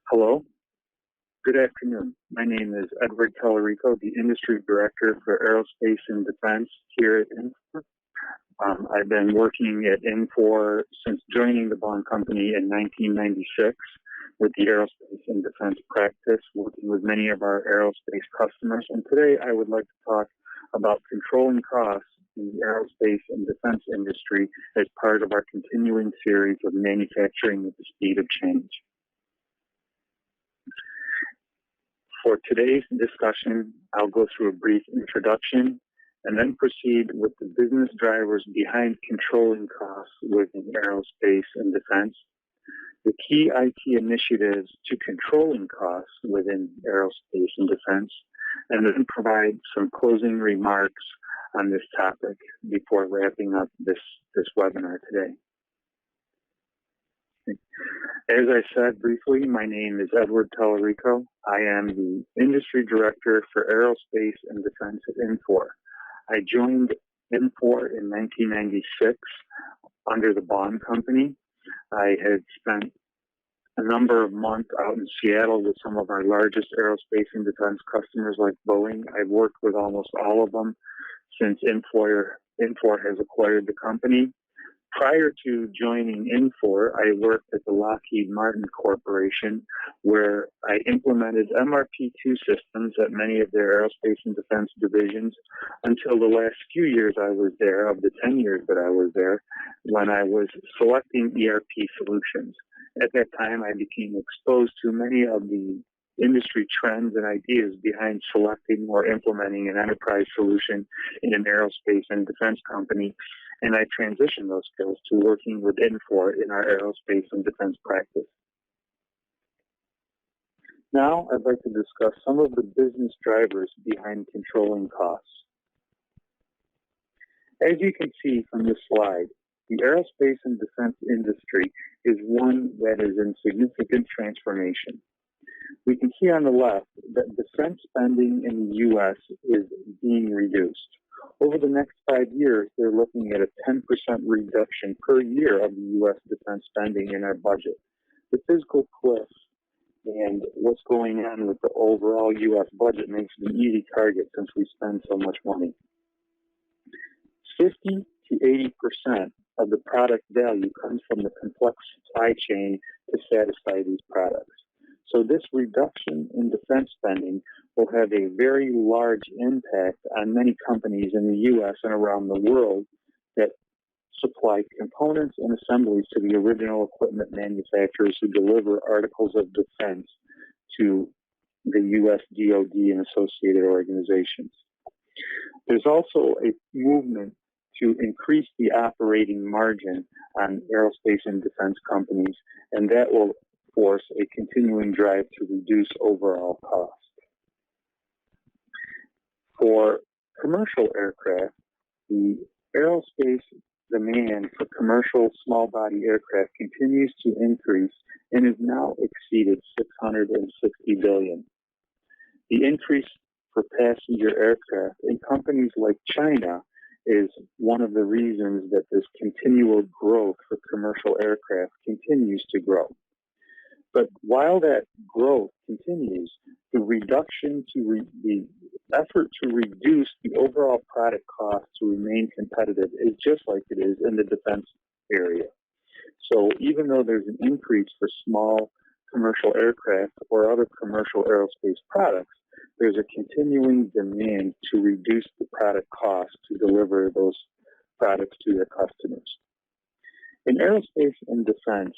Hello, good afternoon. My name is Edward Talerico, the Industry Director for Aerospace and Defense here at Infor. I've been working at Infor since joining the Bond Company in 1996 with the Aerospace and Defense practice, working with many of our aerospace customers. And today I would like to talk about controlling costs in the aerospace and defense industry as part of our continuing series of manufacturing at the speed of change. For today's discussion, I'll go through a brief introduction and then proceed with the business drivers behind controlling costs within aerospace and defense, the key IT initiatives to controlling costs within aerospace and defense, and then provide some closing remarks on this topic before wrapping up this webinar today. As I said briefly, my name is Edward Talerico. I am the Industry Director for Aerospace and Defense at Infor. I joined Infor in 1996 under the Bond Company. I had spent a number of months out in Seattle with some of our largest aerospace and defense customers like Boeing. I've worked with almost all of them since Infor has acquired the company. Prior to joining Infor, I worked at the Lockheed Martin Corporation, where I implemented MRP2 systems at many of their aerospace and defense divisions until the last few years I was there, of the 10 years that I was there, when I was selecting ERP solutions. At that time, I became exposed to many of the industry trends and ideas behind selecting or implementing an enterprise solution in an aerospace and defense company, and I transitioned those skills to working with Infor in our aerospace and defense practice. Now, I'd like to discuss some of the business drivers behind controlling costs. As you can see from this slide, the aerospace and defense industry is one that is in significant transformation. We can see on the left that defense spending in the U.S. is being reduced. Over the next 5 years, they're looking at a 10% reduction per year of the U.S. defense spending in our budget. The physical cliff and what's going on with the overall U.S. budget makes it an easy target since we spend so much money. 50 to 80% of the product value comes from the complex supply chain to satisfy these products. So this reduction in defense spending will have a very large impact on many companies in the U.S. and around the world that supply components and assemblies to the original equipment manufacturers who deliver articles of defense to the U.S. DoD and associated organizations. There's also a movement to increase the operating margin on aerospace and defense companies, and that will force a continuing drive to reduce overall cost. For commercial aircraft, the aerospace demand for commercial small body aircraft continues to increase and has now exceeded 660 billion. The increase for passenger aircraft in companies like China is one of the reasons that this continual growth for commercial aircraft continues to grow. But while that growth continues, the effort to reduce the overall product cost to remain competitive is just like it is in the defense area. So even though there's an increase for small commercial aircraft or other commercial aerospace products, there's a continuing demand to reduce the product cost to deliver those products to their customers. In aerospace and defense,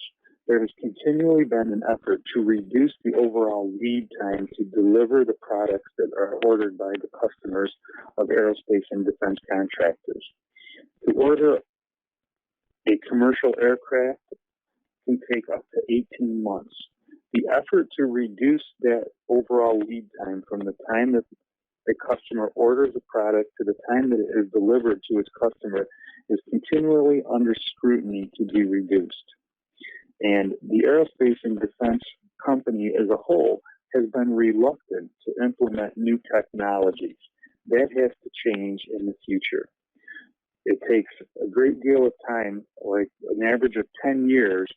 there has continually been an effort to reduce the overall lead time to deliver the products that are ordered by the customers of aerospace and defense contractors. To order a commercial aircraft can take up to 18 months. The effort to reduce that overall lead time from the time that the customer orders a product to the time that it is delivered to its customer is continually under scrutiny to be reduced. And the aerospace and defense company as a whole has been reluctant to implement new technologies. That has to change in the future. It takes a great deal of time, like an average of 10 years,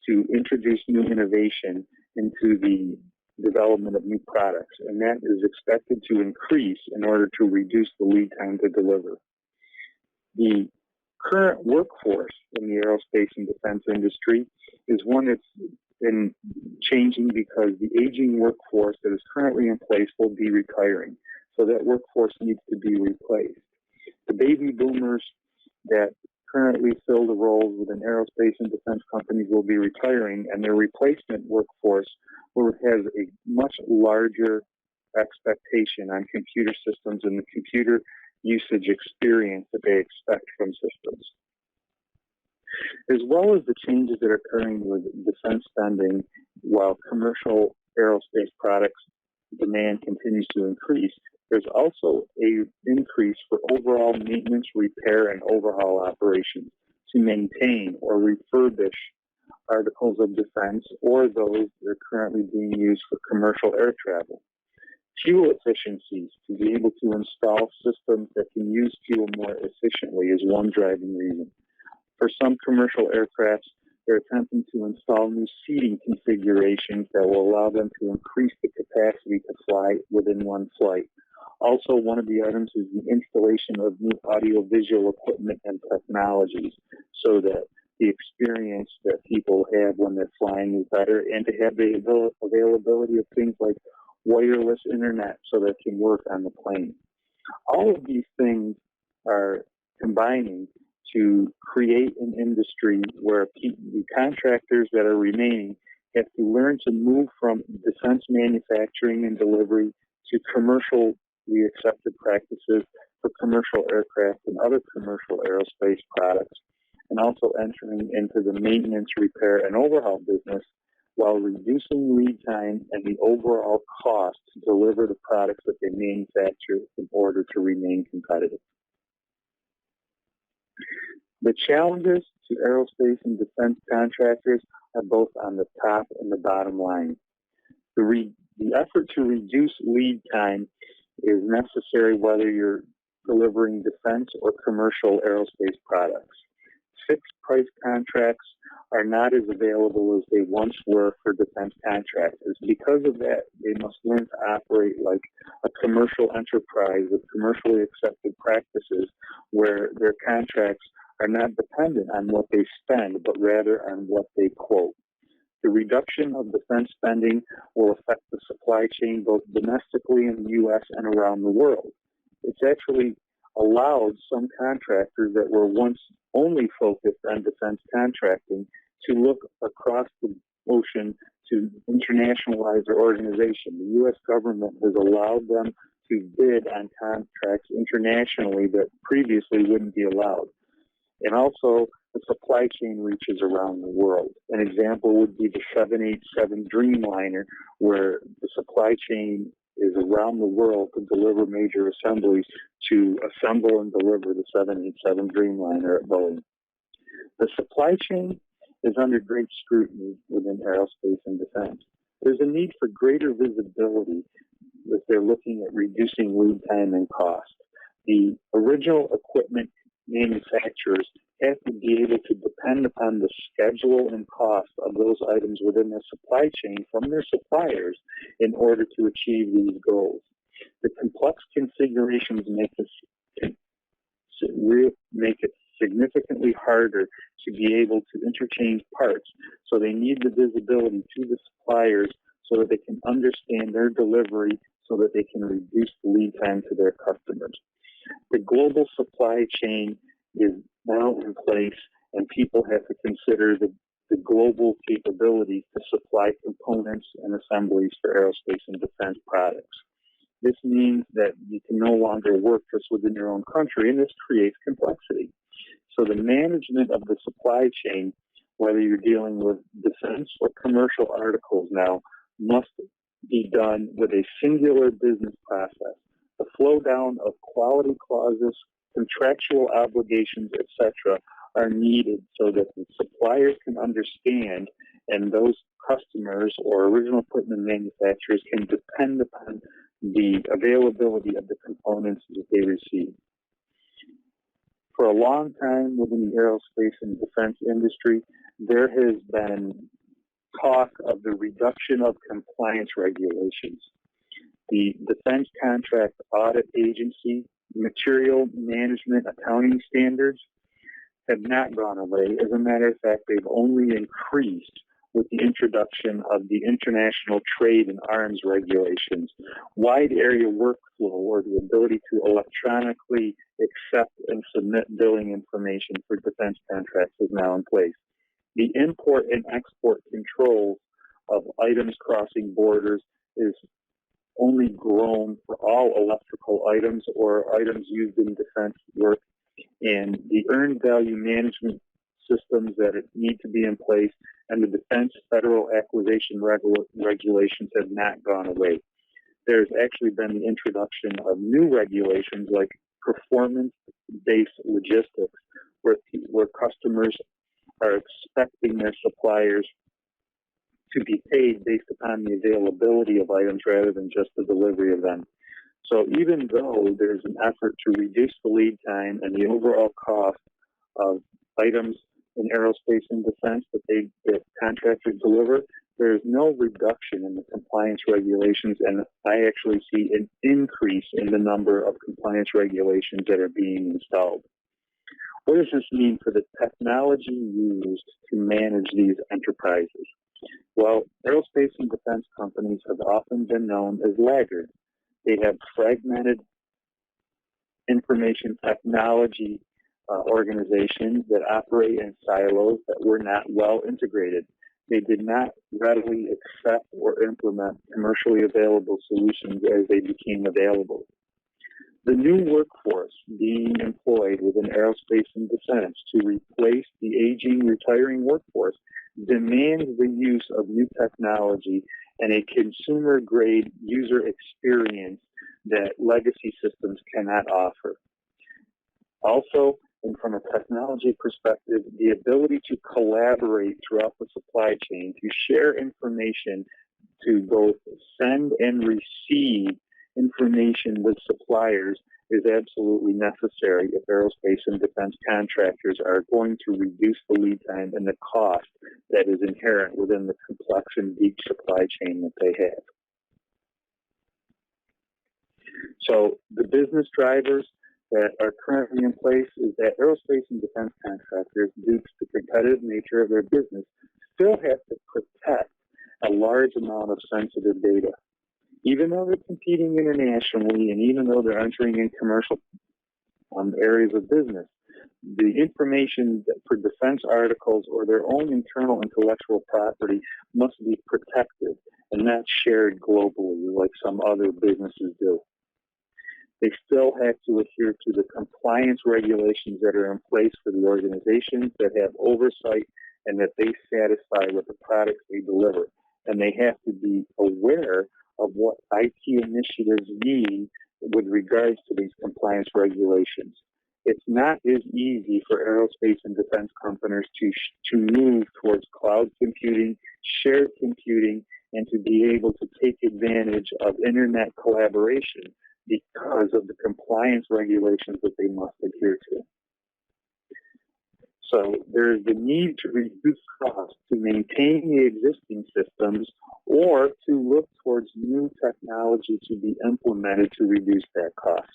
to introduce new innovation into the development of new products, and that is expected to increase in order to reduce the lead time to deliver. The current workforce in the aerospace and defense industry is one that's been changing because the aging workforce that is currently in place will be retiring. So that workforce needs to be replaced. The baby boomers that currently fill the roles within aerospace and defense companies will be retiring, and their replacement workforce has a much larger expectation on computer systems and the computer usage experience that they expect from systems. As well as the changes that are occurring with defense spending, while commercial aerospace products demand continues to increase, there's also an increase for overall maintenance, repair, and overhaul operations to maintain or refurbish articles of defense or those that are currently being used for commercial air travel. Fuel efficiencies, to be able to install systems that can use fuel more efficiently, is one driving reason. For some commercial aircrafts, they're attempting to install new seating configurations that will allow them to increase the capacity to fly within one flight. Also, one of the items is the installation of new audiovisual equipment and technologies so that the experience that people have when they're flying is better, and to have the availability of things like wireless internet so that it can work on the plane. All of these things are combining to create an industry where the contractors that are remaining have to learn to move from defense manufacturing and delivery to commercially accepted practices for commercial aircraft and other commercial aerospace products, and also entering into the maintenance, repair, and overhaul business while reducing lead time and the overall cost to deliver the products that they manufacture in order to remain competitive. The challenges to aerospace and defense contractors are both on the top and the bottom line. The effort to reduce lead time is necessary whether you're delivering defense or commercial aerospace products. Fixed price contracts are not as available as they once were for defense contractors. Because of that, they must learn to operate like a commercial enterprise with commercially accepted practices where their contracts are not dependent on what they spend, but rather on what they quote. The reduction of defense spending will affect the supply chain both domestically in the U.S. and around the world. It's actually allowed some contractors that were once only focused on defense contracting to look across the ocean to internationalize their organization. The U.S. government has allowed them to bid on contracts internationally that previously wouldn't be allowed. And also, the supply chain reaches around the world. An example would be the 787 Dreamliner, where the supply chain is around the world to deliver major assemblies to assemble and deliver the 787 Dreamliner at Boeing. The supply chain is under great scrutiny within aerospace and defense. There's a need for greater visibility if they're looking at reducing lead time and cost. The original equipment manufacturers have to be able to depend upon the schedule and cost of those items within their supply chain from their suppliers in order to achieve these goals. The complex configurations make it significantly harder to be able to interchange parts, so they need the visibility to the suppliers so that they can understand their delivery so that they can reduce the lead time to their customers. The global supply chain is now in place, and people have to consider the global capabilities to supply components and assemblies for aerospace and defense products. This means that you can no longer work just within your own country, and this creates complexity. So the management of the supply chain, whether you're dealing with defense or commercial articles now, must be done with a singular business process. The flow down of quality clauses, contractual obligations, etc., are needed so that the suppliers can understand and those customers or original equipment manufacturers can depend upon the availability of the components that they receive. For a long time within the aerospace and defense industry, there has been talk of the reduction of compliance regulations. The Defense Contract Audit Agency material management accounting standards have not gone away. As a matter of fact, they've only increased with the introduction of the International Trade and Arms Regulations. Wide area workflow, or the ability to electronically accept and submit billing information for defense contracts, is now in place. The import and export controls of items crossing borders is only grown for all electrical items or items used in defense work, and the earned value management systems that need to be in place and the defense federal acquisition regulations have not gone away. There's actually been the introduction of new regulations like performance-based logistics, where customers are expecting their suppliers to be paid based upon the availability of items rather than just the delivery of them. So even though there's an effort to reduce the lead time and the overall cost of items in aerospace and defense that contractors deliver, there's no reduction in the compliance regulations, and I actually see an increase in the number of compliance regulations that are being installed. What does this mean for the technology used to manage these enterprises? Well, aerospace and defense companies have often been known as laggards. They have fragmented information technology organizations that operate in silos that were not well integrated. They did not readily accept or implement commercially available solutions as they became available. The new workforce being employed within aerospace and defense to replace the aging, retiring workforce demands the use of new technology and a consumer-grade user experience that legacy systems cannot offer. Also, and from a technology perspective, the ability to collaborate throughout the supply chain, to share information, to both send and receive information with suppliers is absolutely necessary if aerospace and defense contractors are going to reduce the lead time and the cost that is inherent within the complex and deep supply chain that they have. So the business drivers that are currently in place is that aerospace and defense contractors, due to the competitive nature of their business, still have to protect a large amount of sensitive data. Even though they're competing internationally and even though they're entering in commercial areas of business, the information for defense articles or their own internal intellectual property must be protected and not shared globally like some other businesses do. They still have to adhere to the compliance regulations that are in place for the organizations that have oversight and that they satisfy with the products they deliver. And they have to be aware of what IT initiatives mean with regards to these compliance regulations. It's not as easy for aerospace and defense companies to move towards cloud computing, shared computing, and to be able to take advantage of internet collaboration because of the compliance regulations that they must adhere to. So there's the need to reduce costs to maintain the existing systems or to look towards new technology to be implemented to reduce that cost.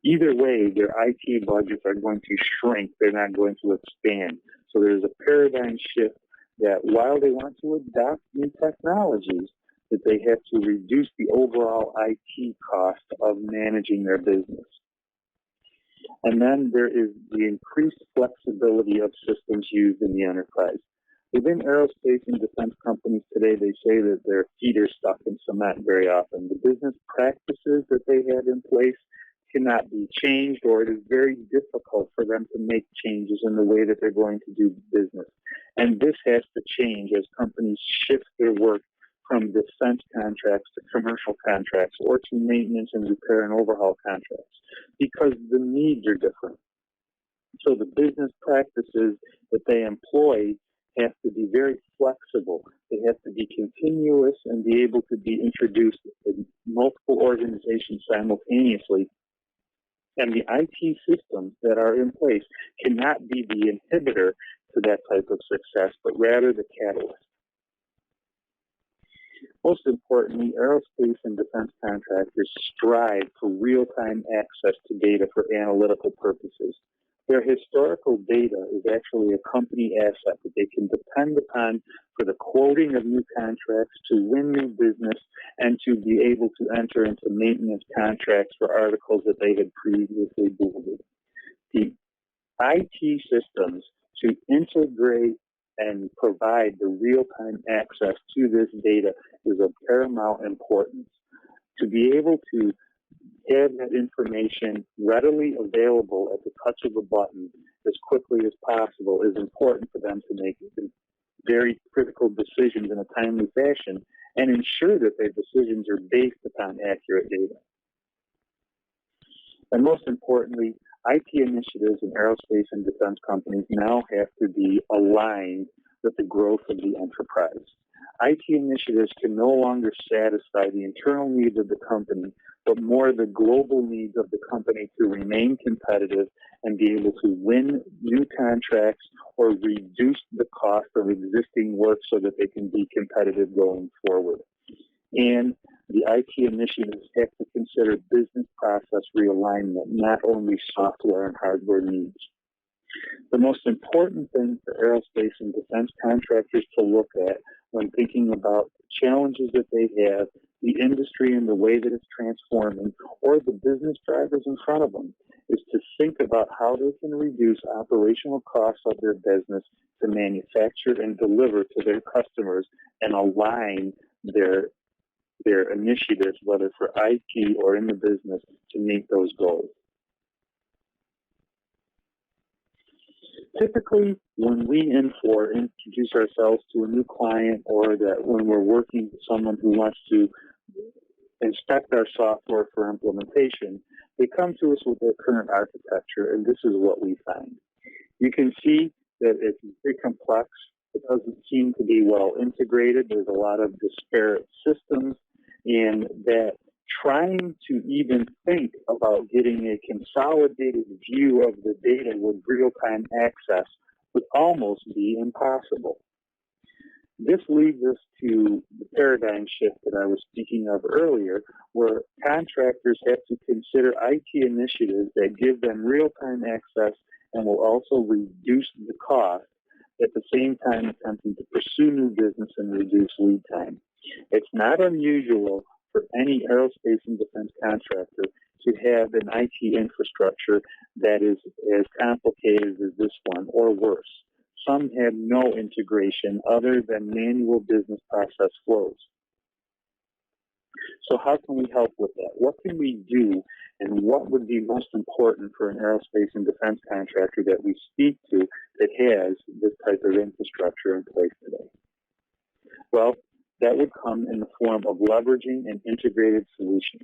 Either way, their IT budgets are going to shrink. They're not going to expand. So there's a paradigm shift that while they want to adopt new technologies, that they have to reduce the overall IT cost of managing their business. And then there is the increased flexibility of systems used in the enterprise. Within aerospace and defense companies today, they say that their feet are stuck in cement very often. The business practices that they have in place cannot be changed, or it is very difficult for them to make changes in the way that they're going to do business. And this has to change as companies shift their work from defense contracts to commercial contracts or to maintenance and repair and overhaul contracts, because the needs are different. So the business practices that they employ have to be very flexible. They have to be continuous and be able to be introduced in multiple organizations simultaneously. And the IT systems that are in place cannot be the inhibitor to that type of success, but rather the catalyst. Most importantly, aerospace and defense contractors strive for real-time access to data for analytical purposes. Their historical data is actually a company asset that they can depend upon for the quoting of new contracts, to win new business, and to be able to enter into maintenance contracts for articles that they had previously builded. The IT systems to integrate and provide the real-time access to this data is of paramount importance. To be able to have that information readily available at the touch of a button as quickly as possible is important for them to make very critical decisions in a timely fashion and ensure that their decisions are based upon accurate data. And most importantly, IT initiatives in aerospace and defense companies now have to be aligned with the growth of the enterprise. IT initiatives can no longer satisfy the internal needs of the company, but more the global needs of the company to remain competitive and be able to win new contracts or reduce the cost of existing work so that they can be competitive going forward. And the IT initiatives have to consider business process realignment, not only software and hardware needs. The most important thing for aerospace and defense contractors to look at when thinking about challenges that they have, the industry and the way that it's transforming, or the business drivers in front of them, is to think about how they can reduce operational costs of their business to manufacture and deliver to their customers and align their initiatives, whether for IT or in the business, to meet those goals. Typically, when we Infor introduce ourselves to a new client, or that when we're working with someone who wants to inspect our software for implementation, they come to us with their current architecture, and this is what we find. You can see that it's very complex. It doesn't seem to be well integrated. There's a lot of disparate systems, and that trying to even think about getting a consolidated view of the data with real-time access would almost be impossible. This leads us to the paradigm shift that I was speaking of earlier, where contractors have to consider IT initiatives that give them real-time access and will also reduce the cost, at the same time attempting to pursue new business and reduce lead time. It's not unusual for any aerospace and defense contractor to have an IT infrastructure that is as complicated as this one, or worse. Some have no integration other than manual business process flows. So how can we help with that? What can we do, and what would be most important for an aerospace and defense contractor that we speak to that has this type of infrastructure in place today? Well, that would come in the form of leveraging an integrated solution.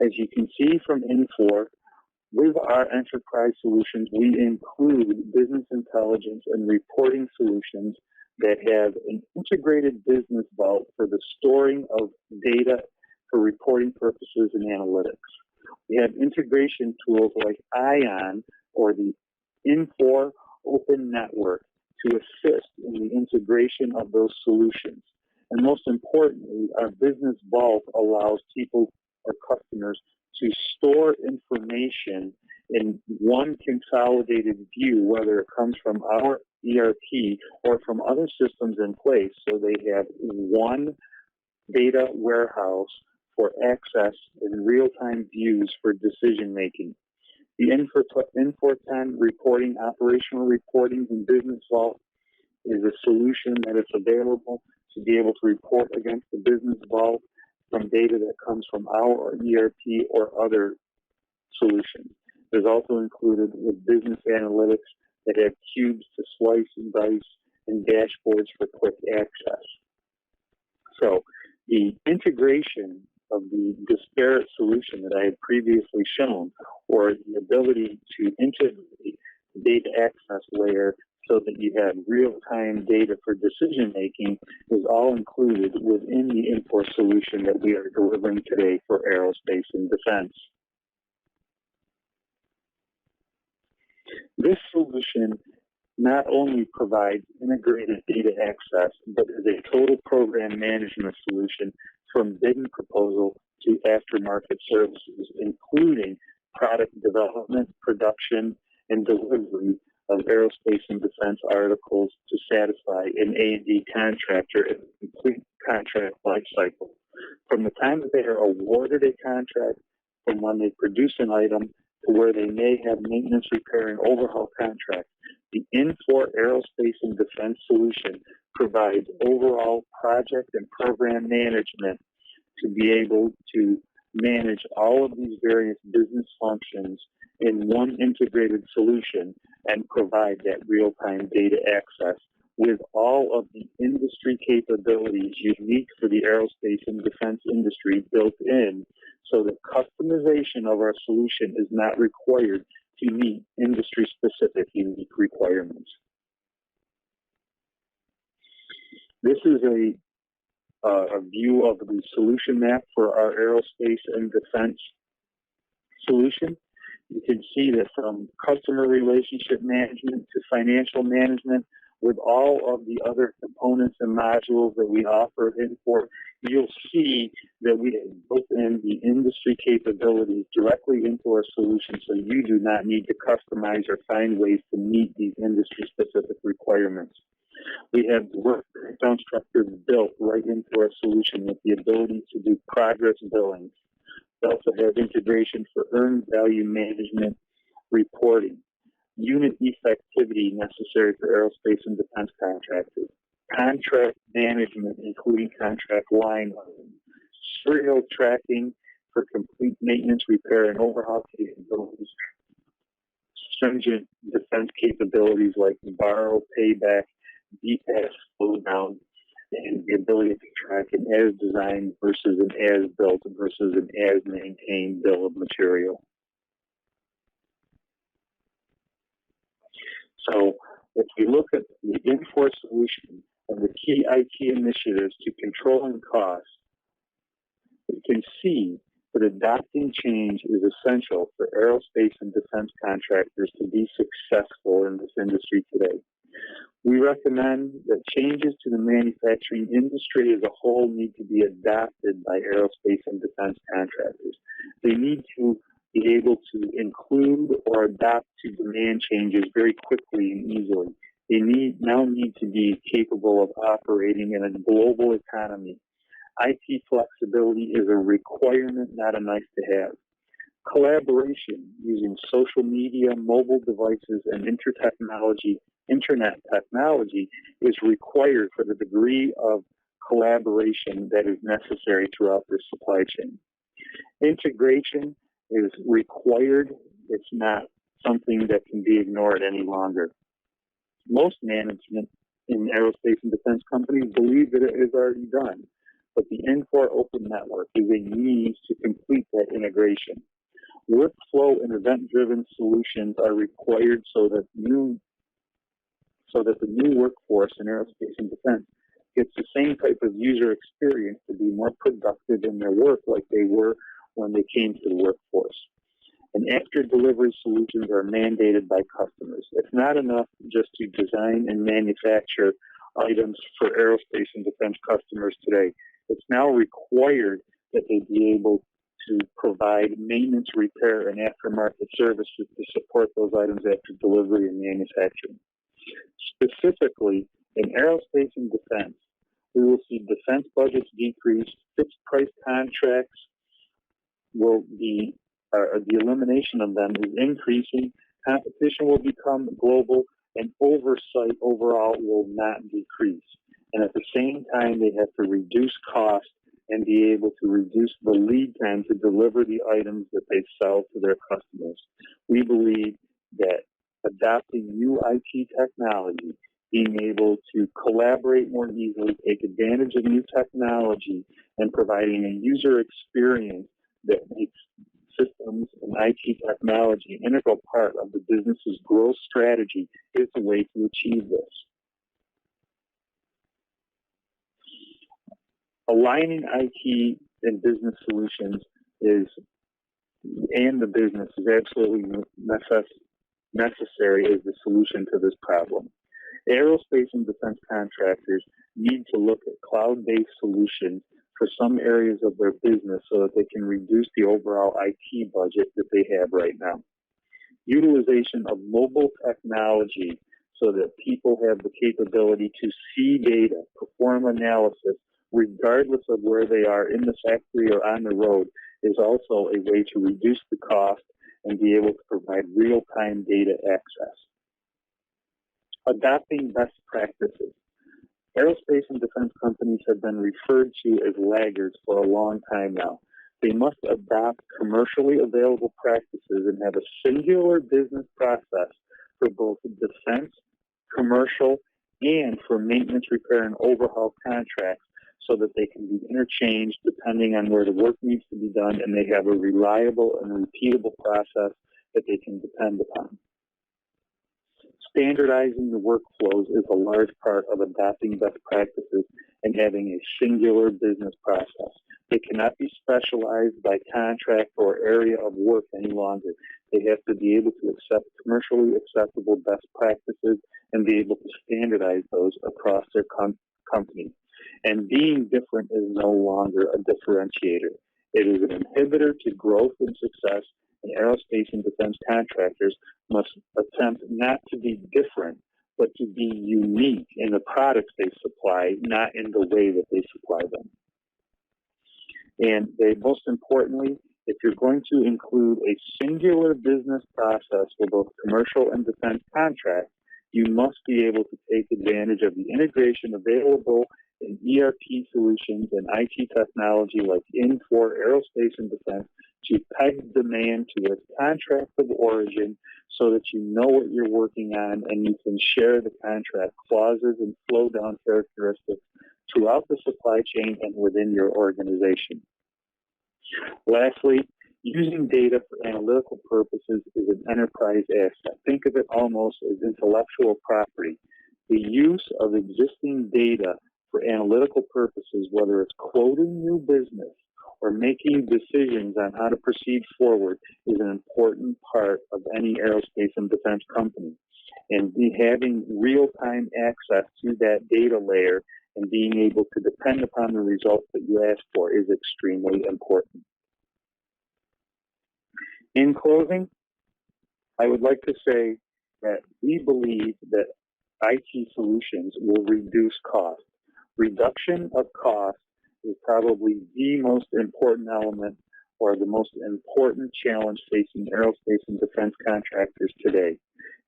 As you can see from Infor, with our enterprise solutions, we include business intelligence and reporting solutions that have an integrated business vault for the storing of data for reporting purposes and analytics. We have integration tools like ION, or the Infor Open Network, to assist in the integration of those solutions. And most importantly, our business vault allows people or customers to store information in one consolidated view, whether it comes from our ERP or from other systems in place, so they have one data warehouse for access and real-time views for decision-making. The Infor 10 reporting, operational reporting, and business vault is a solution that is available to be able to report against the business vault from data that comes from our ERP or other solutions. There's also included with business analytics that have cubes to slice and dice and dashboards for quick access. So the integration of the disparate solution that I had previously shown, or the ability to integrate the data access layer so that you have real-time data for decision-making, is all included within the Infor solution that we are delivering today for aerospace and defense. This solution not only provides integrated data access, but is a total program management solution from bid and proposal to aftermarket services, including product development, production, and delivery of aerospace and defense articles to satisfy an A&D contractor in a complete contract lifecycle. From the time that they are awarded a contract, from when they produce an item, to where they may have maintenance, repair, and overhaul contracts, the Infor Aerospace and Defense solution provides overall project and program management to be able to manage all of these various business functions in one integrated solution and provide that real-time data access with all of the industry capabilities unique for the aerospace and defense industry built in, so that customization of our solution is not required to meet industry-specific unique requirements. This is a view of the solution map for our aerospace and defense solution. You can see that from customer relationship management to financial management, with all of the other components and modules that we offer Infor, you'll see that we have built in the industry capabilities directly into our solution, so you do not need to customize or find ways to meet these industry-specific requirements. We have the work breakdown structure built right into our solution with the ability to do progress billings. We also have integration for earned value management reporting, unit effectivity necessary for aerospace and defense contractors, contract management, including contract line items, serial tracking for complete maintenance, repair, and overhaul capabilities, stringent defense capabilities like borrow, payback, DPAS, slowdown, and the ability to track an as-designed versus an as-built versus an as-maintained bill of material. So if we look at the Infor solution and the key IT initiatives to controlling costs, we can see that adopting change is essential for aerospace and defense contractors to be successful in this industry today. We recommend that changes to the manufacturing industry as a whole need to be adopted by aerospace and defense contractors. They need to be able to include or adapt to demand changes very quickly and easily. They now need to be capable of operating in a global economy. IT flexibility is a requirement, not a nice to have. Collaboration using social media, mobile devices, and internet technology is required for the degree of collaboration that is necessary throughout the supply chain. Integration is required. It's not something that can be ignored any longer. Most management in aerospace and defense companies believe that it is already done, but the Infor Open Network is a means to complete that integration. Workflow and event-driven solutions are required so that the new workforce in aerospace and defense gets the same type of user experience to be more productive in their work like they were when they came to the workforce. And after delivery solutions are mandated by customers. It's not enough just to design and manufacture items for aerospace and defense customers today. It's now required that they be able to provide maintenance, repair, and aftermarket services to support those items after delivery and manufacturing. Specifically, in aerospace and defense, we will see defense budgets decrease, fixed price contracts will be, the elimination of them is increasing, competition will become global, and oversight overall will not decrease. And at the same time, they have to reduce cost and be able to reduce the lead time to deliver the items that they sell to their customers. We believe that adopting new IT technology, being able to collaborate more easily, take advantage of new technology, and providing a user experience that makes systems and IT technology an integral part of the business's growth strategy is the way to achieve this. Aligning IT and business solutions and the business is absolutely necessary as the solution to this problem. Aerospace and defense contractors need to look at cloud-based solutions for some areas of their business so that they can reduce the overall IT budget that they have right now. Utilization of mobile technology so that people have the capability to see data, perform analysis, regardless of where they are in the factory or on the road, is also a way to reduce the cost and be able to provide real-time data access. Adopting best practices. Aerospace and defense companies have been referred to as laggards for a long time now. They must adopt commercially available practices and have a singular business process for both defense, commercial, and for maintenance, repair, and overhaul contracts so that they can be interchanged depending on where the work needs to be done, and they have a reliable and repeatable process that they can depend upon. Standardizing the workflows is a large part of adopting best practices and having a singular business process. They cannot be specialized by contract or area of work any longer. They have to be able to accept commercially acceptable best practices and be able to standardize those across their company. And being different is no longer a differentiator. It is an inhibitor to growth and success, and aerospace and defense contractors must attempt not to be different, but to be unique in the products they supply, not in the way that they supply them. And most importantly, if you're going to include a singular business process for both commercial and defense contracts, you must be able to take advantage of the integration available in ERP solutions and IT technology like Infor, Aerospace and Defense, to peg demand to its contract of origin so that you know what you're working on and you can share the contract clauses and flow down characteristics throughout the supply chain and within your organization. Lastly, using data for analytical purposes is an enterprise asset. Think of it almost as intellectual property. The use of existing data for analytical purposes, whether it's quoting new business or making decisions on how to proceed forward, is an important part of any aerospace and defense company. And having real-time access to that data layer and being able to depend upon the results that you ask for is extremely important. In closing, I would like to say that we believe that IT solutions will reduce cost. Reduction of cost is probably the most important element or the most important challenge facing aerospace and defense contractors today.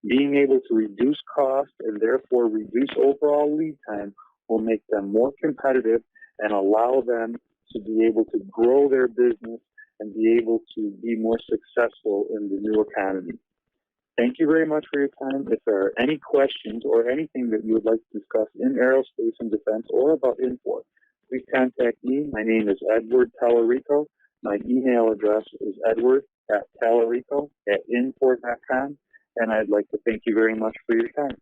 Being able to reduce cost and therefore reduce overall lead time will make them more competitive and allow them to be able to grow their business and be able to be more successful in the new economy. Thank you very much for your time. If there are any questions or anything that you would like to discuss in aerospace and defense or about Infor, please contact me. My name is Edward Talerico. My email address is edward@talerico@infor.com, and I'd like to thank you very much for your time.